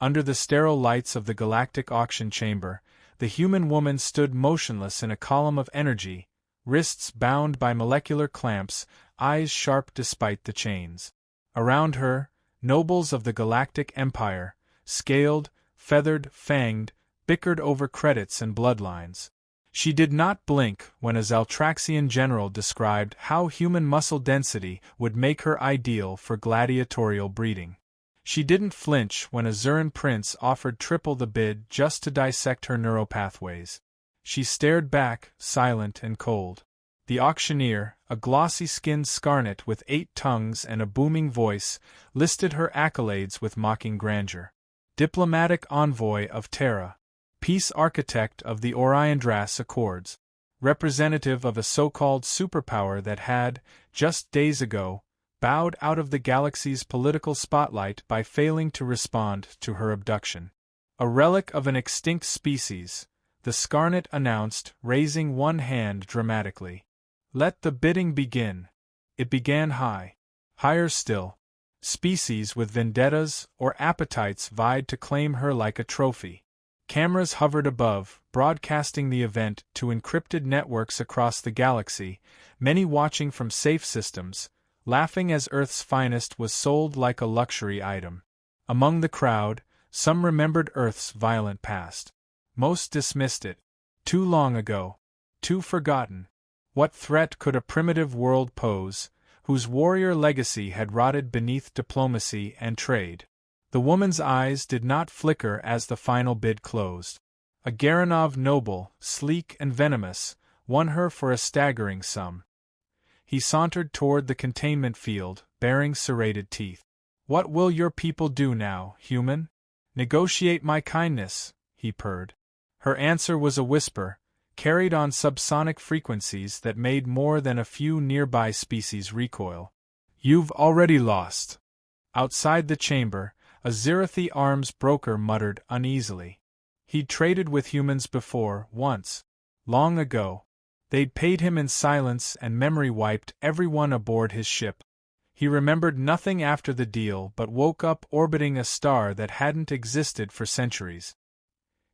Under the sterile lights of the galactic auction chamber, the human woman stood motionless in a column of energy, wrists bound by molecular clamps, eyes sharp despite the chains. Around her, nobles of the Galactic Empire, scaled, feathered, fanged, bickered over credits and bloodlines. She did not blink when a Zaltraxian general described how human muscle density would make her ideal for gladiatorial breeding. She didn't flinch when a Zuran prince offered triple the bid just to dissect her neuropathways. She stared back, silent and cold. The auctioneer, a glossy-skinned scarnet with 8 tongues and a booming voice, listed her accolades with mocking grandeur. Diplomatic envoy of Terra. Peace architect of the Oriondras Accords. Representative of a so-called superpower that had, just days ago, bowed out of the galaxy's political spotlight by failing to respond to her abduction. A relic of an extinct species, the Scarnet announced, raising one hand dramatically. Let the bidding begin. It began high. Higher still. Species with vendettas or appetites vied to claim her like a trophy. Cameras hovered above, broadcasting the event to encrypted networks across the galaxy, many watching from safe systems, laughing as Earth's finest was sold like a luxury item. Among the crowd, some remembered Earth's violent past. Most dismissed it. Too long ago. Too forgotten. What threat could a primitive world pose, whose warrior legacy had rotted beneath diplomacy and trade? The woman's eyes did not flicker as the final bid closed. A Garanov noble, sleek and venomous, won her for a staggering sum. He sauntered toward the containment field, baring serrated teeth. What will your people do now, human? Negotiate my kindness, he purred. Her answer was a whisper, carried on subsonic frequencies that made more than a few nearby species recoil. You've already lost. Outside the chamber, a Zirathi arms broker muttered uneasily. He'd traded with humans before, once. Long ago. They'd paid him in silence and memory wiped everyone aboard his ship. He remembered nothing after the deal but woke up orbiting a star that hadn't existed for centuries.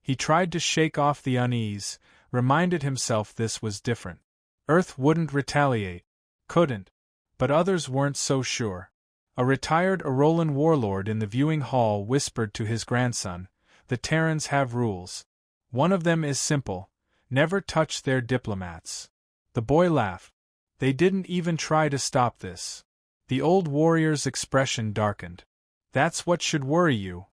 He tried to shake off the unease, reminded himself this was different. Earth wouldn't retaliate. Couldn't. But others weren't so sure. A retired Arolan warlord in the viewing hall whispered to his grandson, "The Terrans have rules. One of them is simple. Never touch their diplomats." The boy laughed. They didn't even try to stop this. The old warrior's expression darkened. That's what should worry you.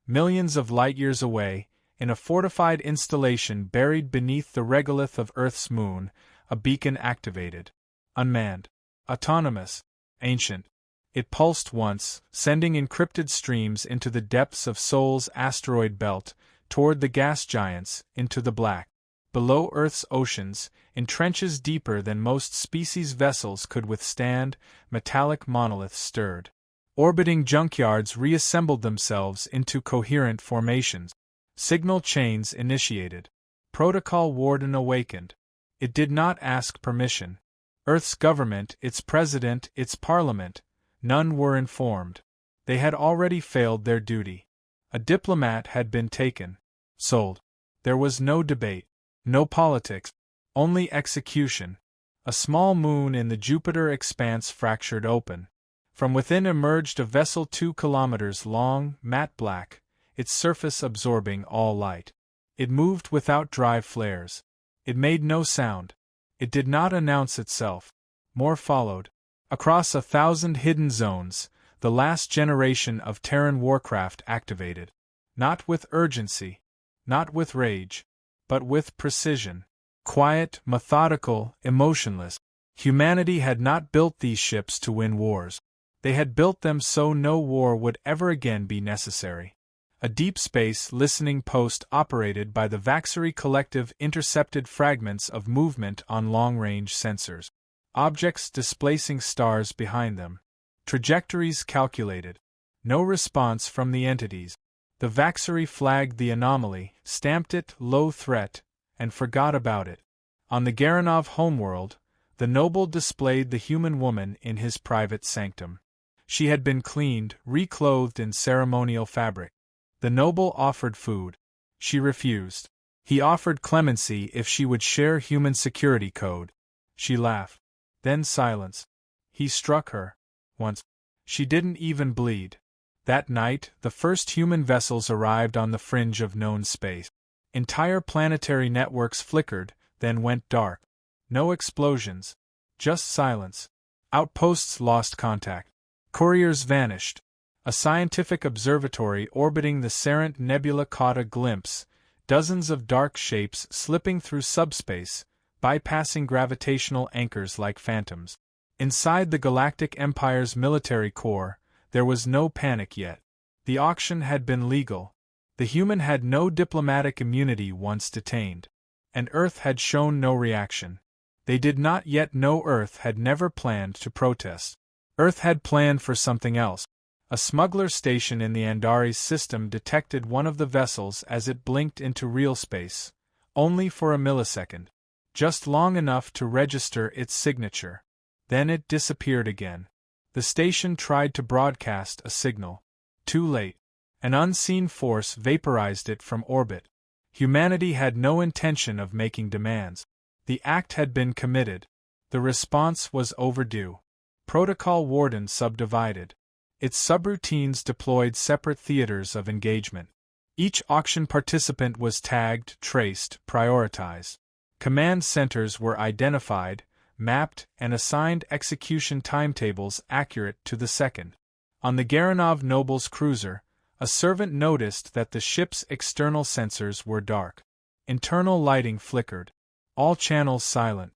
Millions of light-years away, in a fortified installation buried beneath the regolith of Earth's moon, a beacon activated. Unmanned. Autonomous. Ancient. It pulsed once, sending encrypted streams into the depths of Sol's asteroid belt, toward the gas giants, into the black. Below Earth's oceans, in trenches deeper than most species' vessels could withstand, metallic monoliths stirred. Orbiting junkyards reassembled themselves into coherent formations. Signal chains initiated. Protocol Warden awakened. It did not ask permission. Earth's government, its president, its parliament, none were informed. They had already failed their duty. A diplomat had been taken. Sold. There was no debate. No politics. Only execution. A small moon in the Jupiter expanse fractured open. From within emerged a vessel 2 kilometers long, matte black, its surface absorbing all light. It moved without drive flares. It made no sound. It did not announce itself. More followed. Across 1,000 hidden zones, the last generation of Terran warcraft activated. Not with urgency. Not with rage. But with precision. Quiet, methodical, emotionless. Humanity had not built these ships to win wars. They had built them so no war would ever again be necessary. A deep space listening post operated by the Vaxery Collective intercepted fragments of movement on long-range sensors. Objects displacing stars behind them. Trajectories calculated. No response from the entities. The Vaxery flagged the anomaly, stamped it low threat, and forgot about it. On the Garanov homeworld, the noble displayed the human woman in his private sanctum. She had been cleaned, reclothed in ceremonial fabric. The noble offered food. She refused. He offered clemency if she would share human security code. She laughed. Then silence. He struck her. Once. She didn't even bleed. That night, the first human vessels arrived on the fringe of known space. Entire planetary networks flickered, then went dark. No explosions. Just silence. Outposts lost contact. Couriers vanished. A scientific observatory orbiting the Sarant Nebula caught a glimpse, dozens of dark shapes slipping through subspace, bypassing gravitational anchors like phantoms. Inside the Galactic Empire's military core, there was no panic yet. The auction had been legal. The human had no diplomatic immunity once detained. And Earth had shown no reaction. They did not yet know Earth had never planned to protest. Earth had planned for something else. A smuggler station in the Andari's system detected one of the vessels as it blinked into real space, only for a millisecond. Just long enough to register its signature. Then it disappeared again. The station tried to broadcast a signal. Too late. An unseen force vaporized it from orbit. Humanity had no intention of making demands. The act had been committed. The response was overdue. Protocol Warden subdivided. Its subroutines deployed separate theaters of engagement. Each auction participant was tagged, traced, prioritized. Command centers were identified, mapped, and assigned execution timetables accurate to the second. On the Garanov Noble's cruiser, a servant noticed that the ship's external sensors were dark. Internal lighting flickered. All channels silent.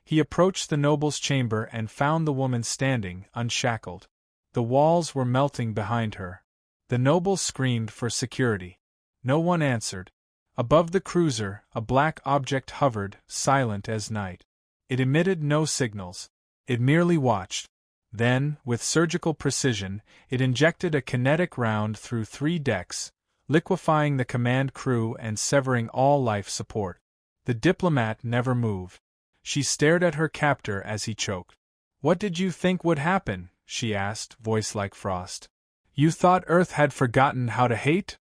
He approached the noble's chamber and found the woman standing, unshackled. The walls were melting behind her. The noble screamed for security. No one answered. Above the cruiser, a black object hovered, silent as night. It emitted no signals. It merely watched. Then, with surgical precision, it injected a kinetic round through 3 decks, liquefying the command crew and severing all life support. The diplomat never moved. She stared at her captor as he choked. "What did you think would happen?" she asked, voice like frost. "You thought Earth had forgotten how to hate?"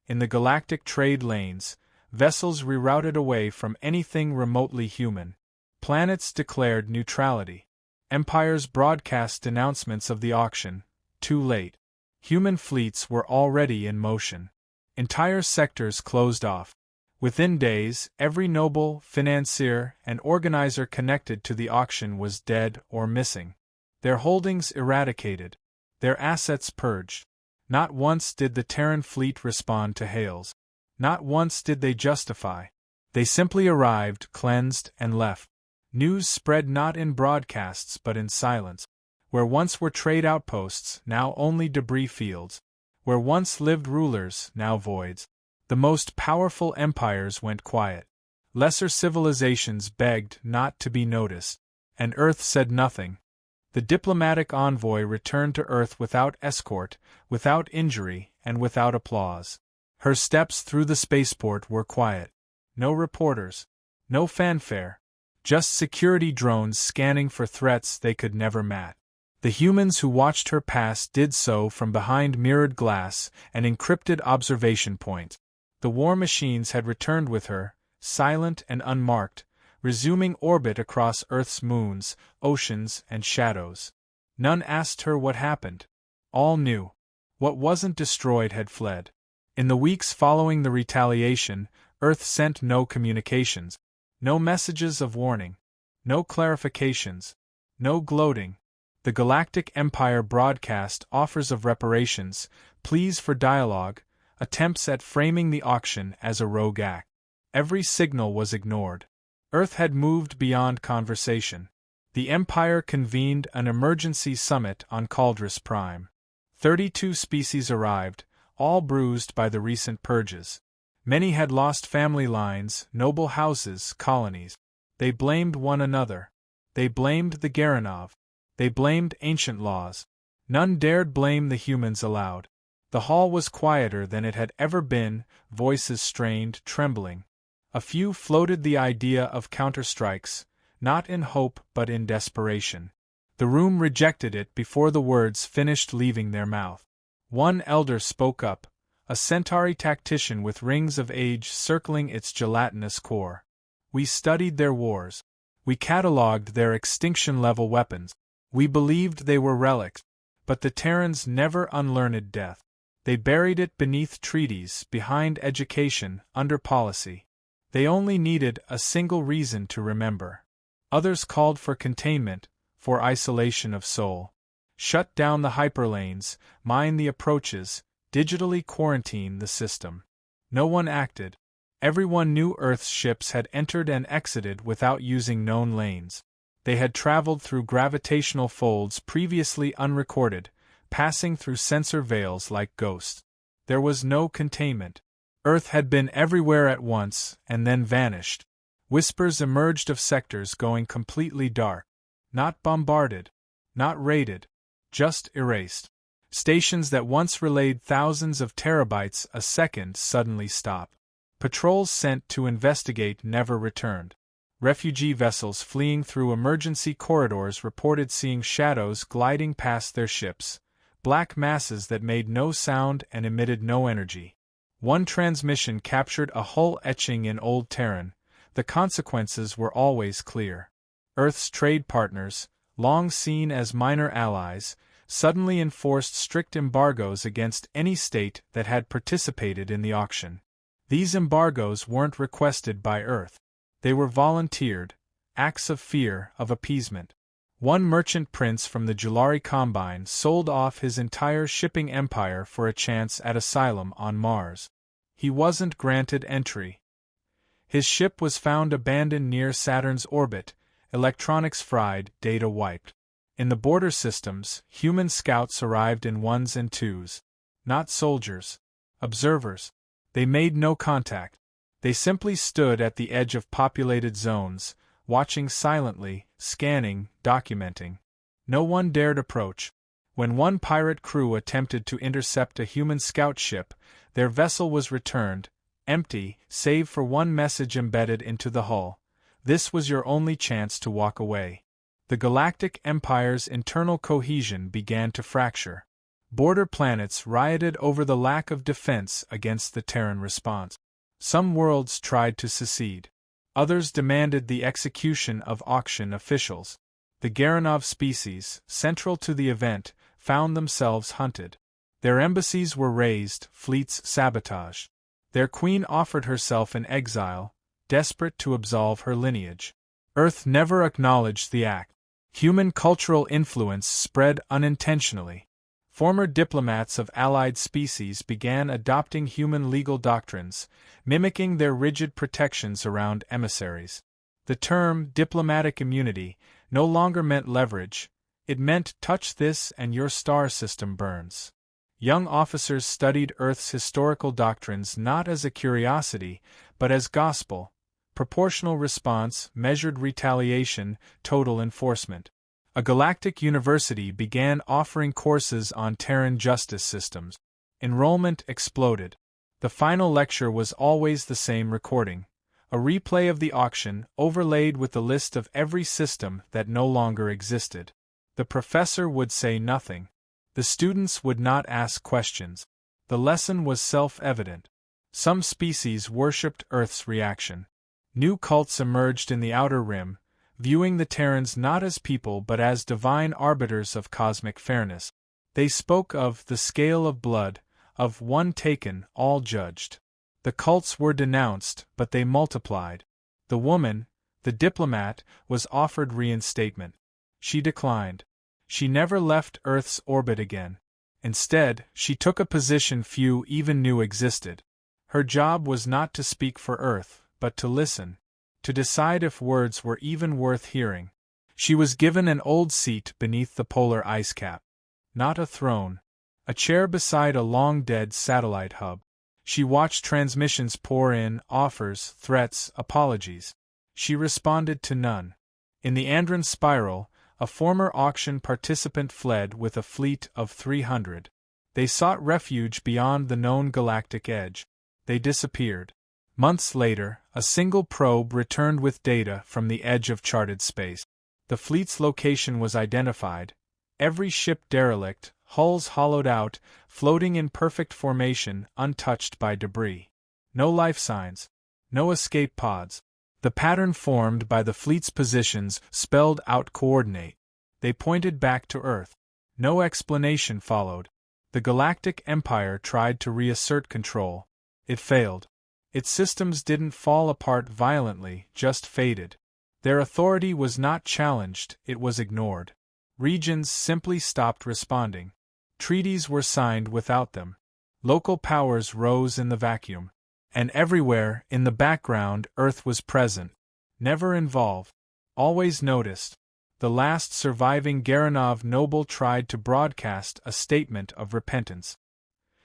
In the galactic trade lanes, vessels rerouted away from anything remotely human. Planets declared neutrality. Empires broadcast denouncements of the auction. Too late. Human fleets were already in motion. Entire sectors closed off. Within days, every noble, financier, and organizer connected to the auction was dead or missing. Their holdings eradicated. Their assets purged. Not once did the Terran fleet respond to hails. Not once did they justify. They simply arrived, cleansed, and left. News spread not in broadcasts but in silence. Where once were trade outposts, now only debris fields. Where once lived rulers, now voids. The most powerful empires went quiet. Lesser civilizations begged not to be noticed. And Earth said nothing. The diplomatic envoy returned to Earth without escort, without injury, and without applause. Her steps through the spaceport were quiet. No reporters. No fanfare. Just security drones scanning for threats they could never match. The humans who watched her pass did so from behind mirrored glass and encrypted observation points. The war machines had returned with her, silent and unmarked, resuming orbit across Earth's moons, oceans, and shadows. None asked her what happened. All knew. What wasn't destroyed had fled. In the weeks following the retaliation, Earth sent no communications. No messages of warning. No clarifications. No gloating. The Galactic Empire broadcast offers of reparations, pleas for dialogue, attempts at framing the auction as a rogue act. Every signal was ignored. Earth had moved beyond conversation. The Empire convened an emergency summit on Caldris Prime. 32 species arrived, all bruised by the recent purges. Many had lost family lines, noble houses, colonies. They blamed one another. They blamed the Garanov. They blamed ancient laws. None dared blame the humans aloud. The hall was quieter than it had ever been, voices strained, trembling. A few floated the idea of counterstrikes, not in hope but in desperation. The room rejected it before the words finished leaving their mouth. One elder spoke up, a Centauri tactician with rings of age circling its gelatinous core. We studied their wars. We catalogued their extinction-level weapons. We believed they were relics. But the Terrans never unlearned death. They buried it beneath treaties, behind education, under policy. They only needed a single reason to remember. Others called for containment, for isolation of soul. Shut down the hyperlanes, mine the approaches, digitally quarantine the system. No one acted. Everyone knew Earth's ships had entered and exited without using known lanes. They had traveled through gravitational folds previously unrecorded, passing through sensor veils like ghosts. There was no containment. Earth had been everywhere at once and then vanished. Whispers emerged of sectors going completely dark. Not bombarded. Not raided. Just erased. Stations that once relayed thousands of terabytes a second suddenly stopped. Patrols sent to investigate never returned. Refugee vessels fleeing through emergency corridors reported seeing shadows gliding past their ships, black masses that made no sound and emitted no energy. One transmission captured a hull etching in Old Terran. The consequences were always clear. Earth's trade partners, long seen as minor allies, suddenly enforced strict embargoes against any state that had participated in the auction. These embargoes weren't requested by Earth. They were volunteered, acts of fear, of appeasement. One merchant prince from the Julari Combine sold off his entire shipping empire for a chance at asylum on Mars. He wasn't granted entry. His ship was found abandoned near Saturn's orbit, electronics fried, data wiped. In the border systems, human scouts arrived in ones and twos. Not soldiers. Observers. They made no contact. They simply stood at the edge of populated zones, watching silently, scanning, documenting. No one dared approach. When one pirate crew attempted to intercept a human scout ship, their vessel was returned, empty, save for one message embedded into the hull. This was your only chance to walk away. The Galactic Empire's internal cohesion began to fracture. Border planets rioted over the lack of defense against the Terran response. Some worlds tried to secede. Others demanded the execution of auction officials. The Garanov species, central to the event, found themselves hunted. Their embassies were razed, fleets sabotaged. Their queen offered herself in exile, desperate to absolve her lineage. Earth never acknowledged the act. Human cultural influence spread unintentionally. Former diplomats of allied species began adopting human legal doctrines, mimicking their rigid protections around emissaries. The term diplomatic immunity no longer meant leverage, it meant touch this and your star system burns. Young officers studied Earth's historical doctrines not as a curiosity, but as gospel: proportional response, measured retaliation, total enforcement. A galactic university began offering courses on Terran justice systems. Enrollment exploded. The final lecture was always the same recording, a replay of the auction overlaid with the list of every system that no longer existed. The professor would say nothing. The students would not ask questions. The lesson was self-evident. Some species worshipped Earth's reaction. New cults emerged in the Outer Rim, viewing the Terrans not as people but as divine arbiters of cosmic fairness. They spoke of the scale of blood, of one taken, all judged. The cults were denounced, but they multiplied. The woman, the diplomat, was offered reinstatement. She declined. She never left Earth's orbit again. Instead, she took a position few even knew existed. Her job was not to speak for Earth, but to listen. To decide if words were even worth hearing. She was given an old seat beneath the polar ice cap. Not a throne. A chair beside a long-dead satellite hub. She watched transmissions pour in, offers, threats, apologies. She responded to none. In the Andron spiral, a former auction participant fled with a fleet of 300. They sought refuge beyond the known galactic edge. They disappeared. Months later, a single probe returned with data from the edge of charted space. The fleet's location was identified. Every ship derelict, hulls hollowed out, floating in perfect formation, untouched by debris. No life signs. No escape pods. The pattern formed by the fleet's positions spelled out coordinate. They pointed back to Earth. No explanation followed. The Galactic Empire tried to reassert control. It failed. Its systems didn't fall apart violently, just faded. Their authority was not challenged, it was ignored. Regions simply stopped responding. Treaties were signed without them. Local powers rose in the vacuum. And everywhere, in the background, Earth was present. Never involved. Always noticed. The last surviving Garanov noble tried to broadcast a statement of repentance.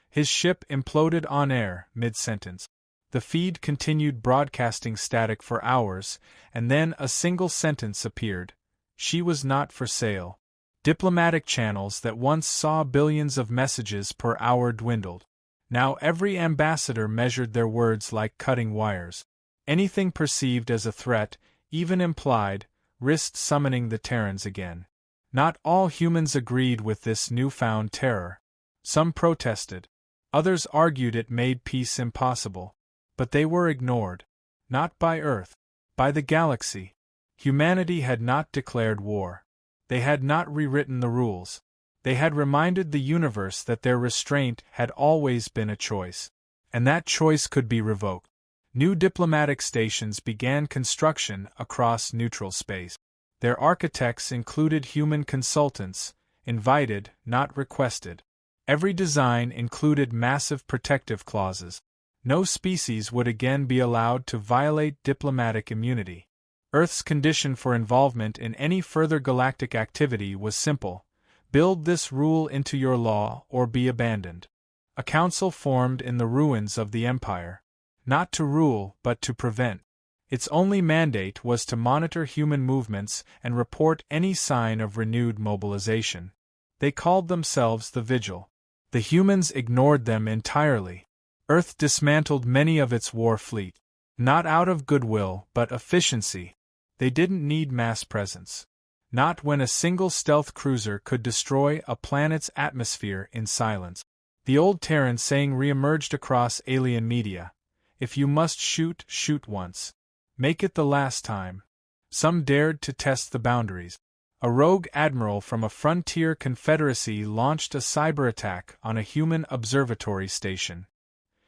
His ship imploded on air, mid-sentence. The feed continued broadcasting static for hours, and then a single sentence appeared. She was not for sale. Diplomatic channels that once saw billions of messages per hour dwindled. Now every ambassador measured their words like cutting wires. Anything perceived as a threat, even implied, risked summoning the Terrans again. Not all humans agreed with this newfound terror. Some protested. Others argued it made peace impossible. But they were ignored. Not by Earth. By the galaxy. Humanity had not declared war. They had not rewritten the rules. They had reminded the universe that their restraint had always been a choice. And that choice could be revoked. New diplomatic stations began construction across neutral space. Their architects included human consultants, invited, not requested. Every design included massive protective clauses. No species would again be allowed to violate diplomatic immunity. Earth's condition for involvement in any further galactic activity was simple. Build this rule into your law or be abandoned. A council formed in the ruins of the Empire. Not to rule, but to prevent. Its only mandate was to monitor human movements and report any sign of renewed mobilization. They called themselves the Vigil. The humans ignored them entirely. Earth dismantled many of its war fleet. Not out of goodwill, but efficiency. They didn't need mass presence. Not when a single stealth cruiser could destroy a planet's atmosphere in silence. The old Terran saying re-emerged across alien media. If you must shoot, shoot once. Make it the last time. Some dared to test the boundaries. A rogue admiral from a frontier confederacy launched a cyber attack on a human observatory station.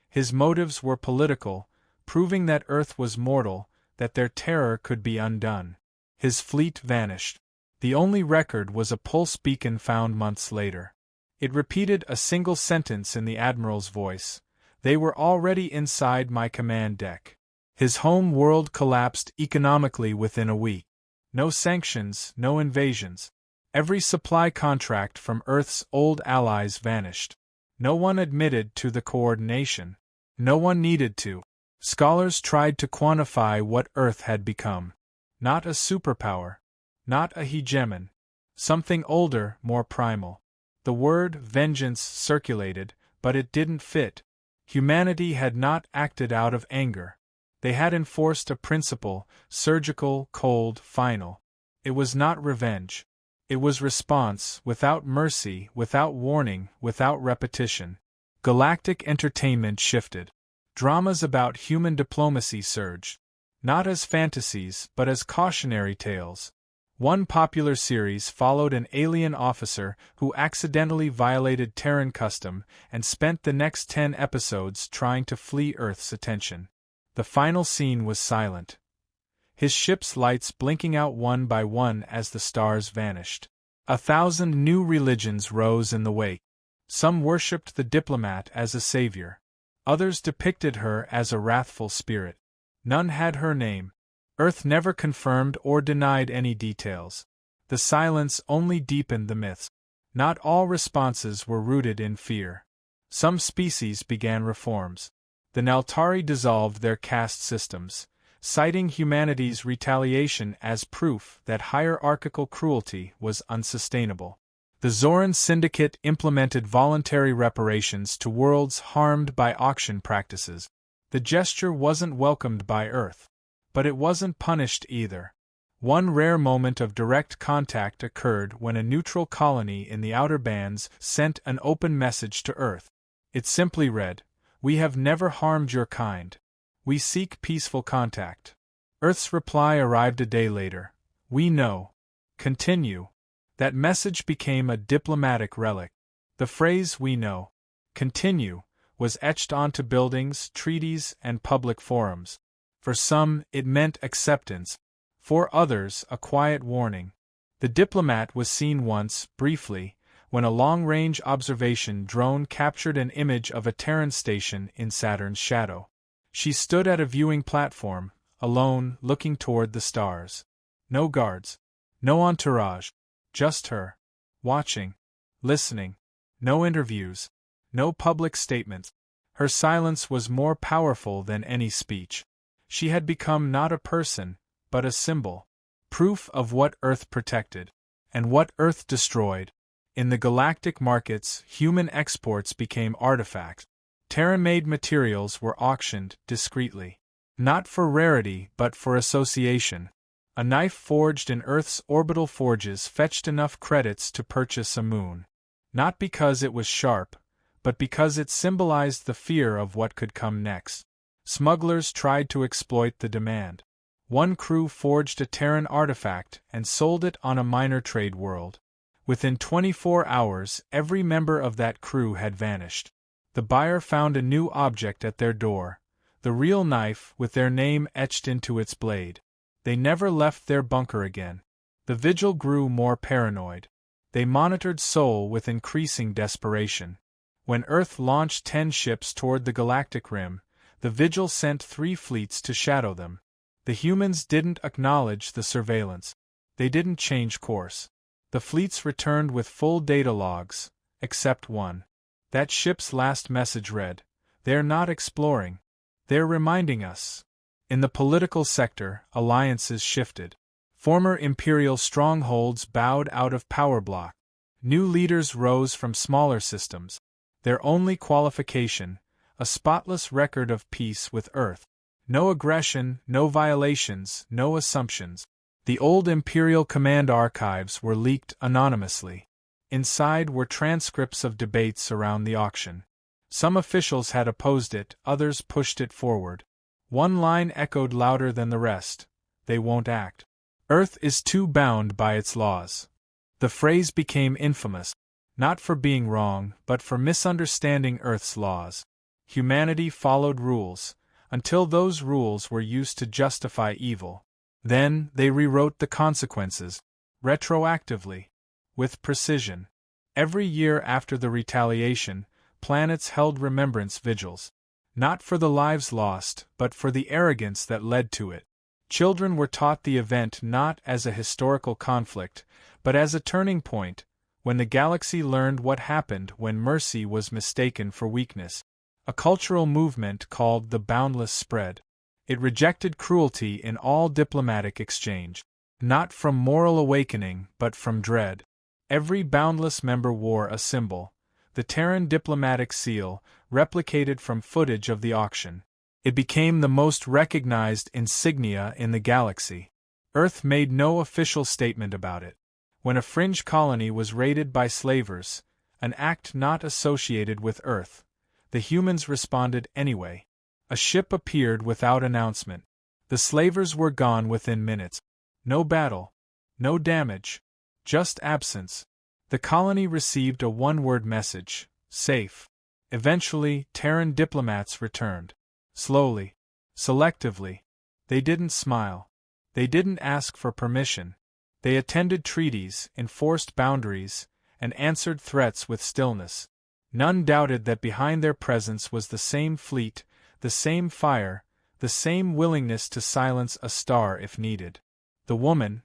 His motives were political, proving that Earth was mortal, that their terror could be undone. His fleet vanished. The only record was a pulse beacon found months later. It repeated a single sentence in the admiral's voice. They were already inside my command deck. His home world collapsed economically within a week. No sanctions, no invasions. Every supply contract from Earth's old allies vanished. No one admitted to the coordination. No one needed to. Scholars tried to quantify what Earth had become. Not a superpower. Not a hegemon. Something older, more primal. The word vengeance circulated, but it didn't fit. Humanity had not acted out of anger. They had enforced a principle, surgical, cold, final. It was not revenge. It was response, without mercy, without warning, without repetition. Galactic entertainment shifted. Dramas about human diplomacy surged. Not as fantasies, but as cautionary tales. One popular series followed an alien officer who accidentally violated Terran custom and spent the next 10 episodes trying to flee Earth's attention. The final scene was silent. His ship's lights blinking out one by one as the stars vanished. 1,000 new religions rose in the wake. Some worshipped the Diplomat as a savior. Others depicted her as a wrathful spirit. None had her name. Earth never confirmed or denied any details. The silence only deepened the myths. Not all responses were rooted in fear. Some species began reforms. The Naltari dissolved their caste systems, citing humanity's retaliation as proof that hierarchical cruelty was unsustainable. The Zoran Syndicate implemented voluntary reparations to worlds harmed by auction practices. The gesture wasn't welcomed by Earth. But it wasn't punished either. One rare moment of direct contact occurred when a neutral colony in the outer bands sent an open message to Earth. It simply read, "We have never harmed your kind. We seek peaceful contact." Earth's reply arrived a day later. "We know. Continue." That message became a diplomatic relic. The phrase "we know. Continue" was etched onto buildings, treaties, and public forums. For some, it meant acceptance. For others, a quiet warning. The Diplomat was seen once, briefly, when a long-range observation drone captured an image of a Terran station in Saturn's shadow. She stood at a viewing platform, alone, looking toward the stars. No guards. No entourage. Just her. Watching. Listening. No interviews. No public statements. Her silence was more powerful than any speech. She had become not a person, but a symbol. Proof of what Earth protected. And what Earth destroyed. In the galactic markets, human exports became artifacts. Terran-made materials were auctioned discreetly. Not for rarity, but for association. A knife forged in Earth's orbital forges fetched enough credits to purchase a moon. Not because it was sharp, but because it symbolized the fear of what could come next. Smugglers tried to exploit the demand. One crew forged a Terran artifact and sold it on a minor trade world. Within 24 hours, every member of that crew had vanished. The buyer found a new object at their door, the real knife with their name etched into its blade. They never left their bunker again. The vigil grew more paranoid. They monitored Sol with increasing desperation. When Earth launched 10 ships toward the galactic rim, the vigil sent 3 fleets to shadow them. The humans didn't acknowledge the surveillance. They didn't change course. The fleets returned with full data logs, except one. That ship's last message read, "They're not exploring. They're reminding us." In the political sector, alliances shifted. Former imperial strongholds bowed out of power block. New leaders rose from smaller systems. Their only qualification, a spotless record of peace with Earth. No aggression, no violations, no assumptions. The old Imperial Command archives were leaked anonymously. Inside were transcripts of debates around the auction. Some officials had opposed it, others pushed it forward. One line echoed louder than the rest: "They won't act. Earth is too bound by its laws." The phrase became infamous, not for being wrong, but for misunderstanding Earth's laws. Humanity followed rules, until those rules were used to justify evil. Then they rewrote the consequences, retroactively, with precision. Every year after the retaliation, planets held remembrance vigils. Not for the lives lost, but for the arrogance that led to it. Children were taught the event not as a historical conflict, but as a turning point, when the galaxy learned what happened when mercy was mistaken for weakness. A cultural movement called the Boundless spread. It rejected cruelty in all diplomatic exchange. Not from moral awakening, but from dread. Every Boundless member wore a symbol. The Terran diplomatic seal, replicated from footage of the auction. It became the most recognized insignia in the galaxy. Earth made no official statement about it. When a fringe colony was raided by slavers, an act not associated with Earth, the humans responded anyway. A ship appeared without announcement. The slavers were gone within minutes. No battle. No damage. Just absence. The colony received a one-word message: safe. Eventually, Terran diplomats returned. Slowly. Selectively. They didn't smile. They didn't ask for permission. They attended treaties, enforced boundaries, and answered threats with stillness. None doubted that behind their presence was the same fleet, the same fire, the same willingness to silence a star if needed. The woman,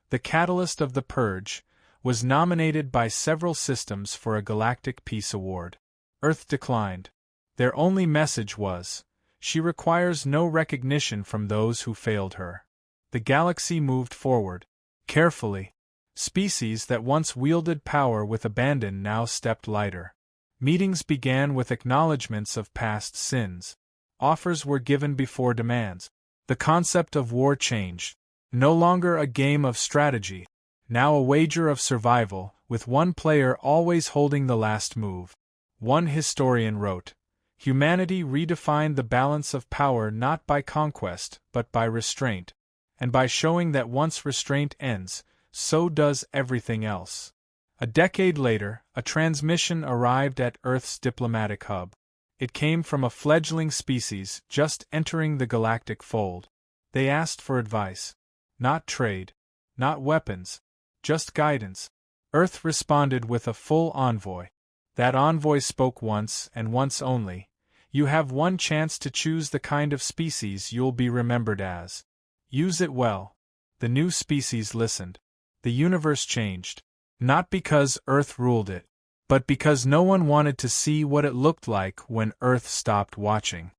the catalyst of the purge, was nominated by several systems for a Galactic Peace Award. Earth declined. Their only message was, "She requires no recognition from those who failed her." The galaxy moved forward. Carefully. Species that once wielded power with abandon now stepped lighter. Meetings began with acknowledgments of past sins. Offers were given before demands. The concept of war changed. No longer a game of strategy. Now a wager of survival, with one player always holding the last move. One historian wrote, "Humanity redefined the balance of power not by conquest, but by restraint. And by showing that once restraint ends, so does everything else." A decade later, a transmission arrived at Earth's diplomatic hub. It came from a fledgling species just entering the galactic fold. They asked for advice. Not trade. Not weapons. Just guidance. Earth responded with a full envoy. That envoy spoke once, and once only. "You have one chance to choose the kind of species you'll be remembered as. Use it well." The new species listened. The universe changed. Not because Earth ruled it, but because no one wanted to see what it looked like when Earth stopped watching.